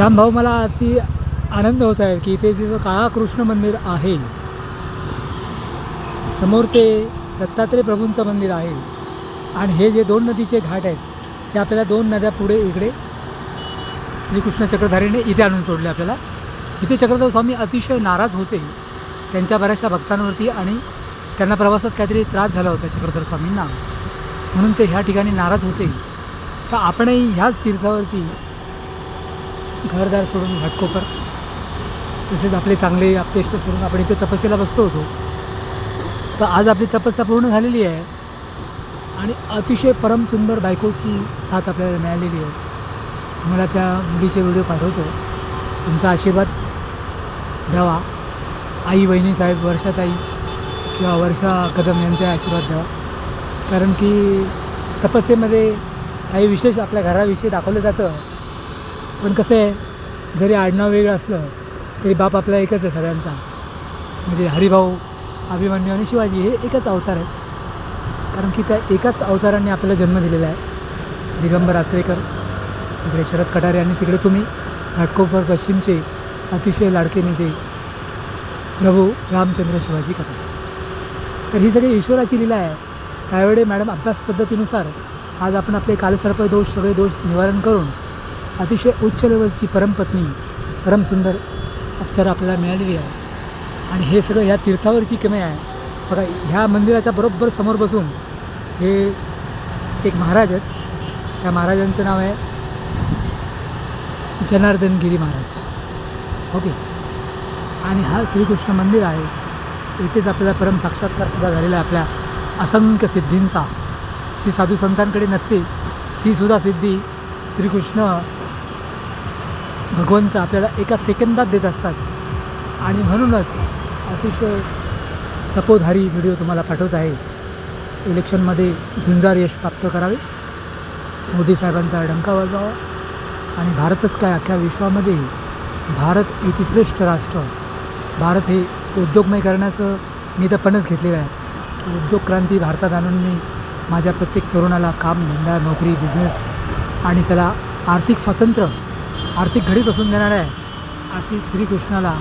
रामभाऊ, मला अति आनंद होत आहे की इथे जे काळा कृष्ण मंदिर आहे, समोर ते दत्तात्रय प्रभूंचं मंदिर आहे आणि हे जे दोन नदीचे घाट आहेत ते आपल्याला दोन नद्या पुढे इकडे श्रीकृष्ण चक्रधारीने इथे आणून सोडले आपल्याला. इथे चक्रधर स्वामी अतिशय नाराज होते त्यांच्या बऱ्याचशा भक्तांवरती आणि त्यांना प्रवासात काहीतरी त्रास झाला होता चक्रधर स्वामींना, म्हणून ते ह्या ठिकाणी नाराज होते. तर आपणही ह्याच तीर्थावरती घरदार सोडून घाटकोपर तसेच आपले चांगले आपतेष्ट सोडून आपण इथे तपस्येला बसलो होतो. तर आज आपली तपस्या पूर्ण झालेली आहे आणि अतिशय परमसुंदर बायकोची साथ आपल्याला मिळालेली आहे. तुम्हाला त्या मुलीचे व्हिडिओ पाठवतो. तुमचा आशीर्वाद द्यावा. आई वहिनी साहेब वर्षाताई किंवा वर्षा कदम यांचे आशीर्वाद द्यावा, कारण की तपस्येमध्ये काही विशेष आपल्या घराविषयी दाखवलं जातं. पण कसं आहे, जरी आडनाव वेगळं असलं तरी बाप आपला एकच आहे सगळ्यांचा. म्हणजे हरिभाऊ, अभिमन्यू आणि शिवाजी हे एकच अवतार आहेत, कारण की त्या एकाच अवतारांनी आपल्याला जन्म दिलेला आहे. दिगंबर आचरेकर इकडे, शरद कटारे आणि तिकडे तुम्ही घाटकोपर पश्चिमचे अतिशय लाडके नेते प्रभू रामचंद्र शिवाजी कटारे. तर ही सगळी ईश्वराची लीला आहे. त्यावेळी मॅडम अभ्यास पद्धतीनुसार आज आपण आपले कालसर्प दोष सगळे दोष निवारण करून अतिशय उच्च लेवलची परमपत्नी परमसुंदर अप्सरा आपल्याला मिळालेली आहे. आणि हे सगळं ह्या तीर्थावरची किमया आहे. बघा, ह्या मंदिराच्या बरोबर समोर बसून हे एक महाराज आहेत. त्या महाराजांचं नाव आहे जनार्दनगिरी महाराज. ओके. आणि हा श्रीकृष्ण मंदिर आहे. इथेच आपल्याला परम साक्षात्कार सुद्धा झालेला आहे आपल्या असंख्य सिद्धींचा. जी साधू संतांकडे नसते ती सुद्धा सिद्धी श्रीकृष्ण भगवंत आपल्याला एका सेकंदात देत असतात. आणि म्हणूनच अतिशय तपोधारी व्हिडिओ तुम्हाला पाठवत आहे. इलेक्शनमध्ये झुंजार यश प्राप्त करावे, मोदी साहेबांचा डंका वाजवावा आणि भारतच काय अख्ख्या विश्वामध्ये भारत इतिश्रेष्ठ राष्ट्र. भारत हे उद्योगमय करण्याचं मी तर पणच घेतलेलं आहे. उद्योग क्रांती भारतात आणून मी माझ्या प्रत्येक तरुणाला काम, धंदा, नोकरी, बिझनेस आणि त्याला आर्थिक स्वातंत्र्य, आर्थिक घडी बसून देणार आहे. अशी श्रीकृष्णाला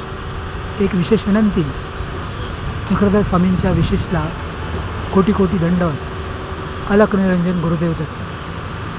एक विशेष विनंती. चक्रधर स्वामींच्या विशेषला कोटी कोटी दंडवत. अलक निरंजन गुरुदेव दत्त.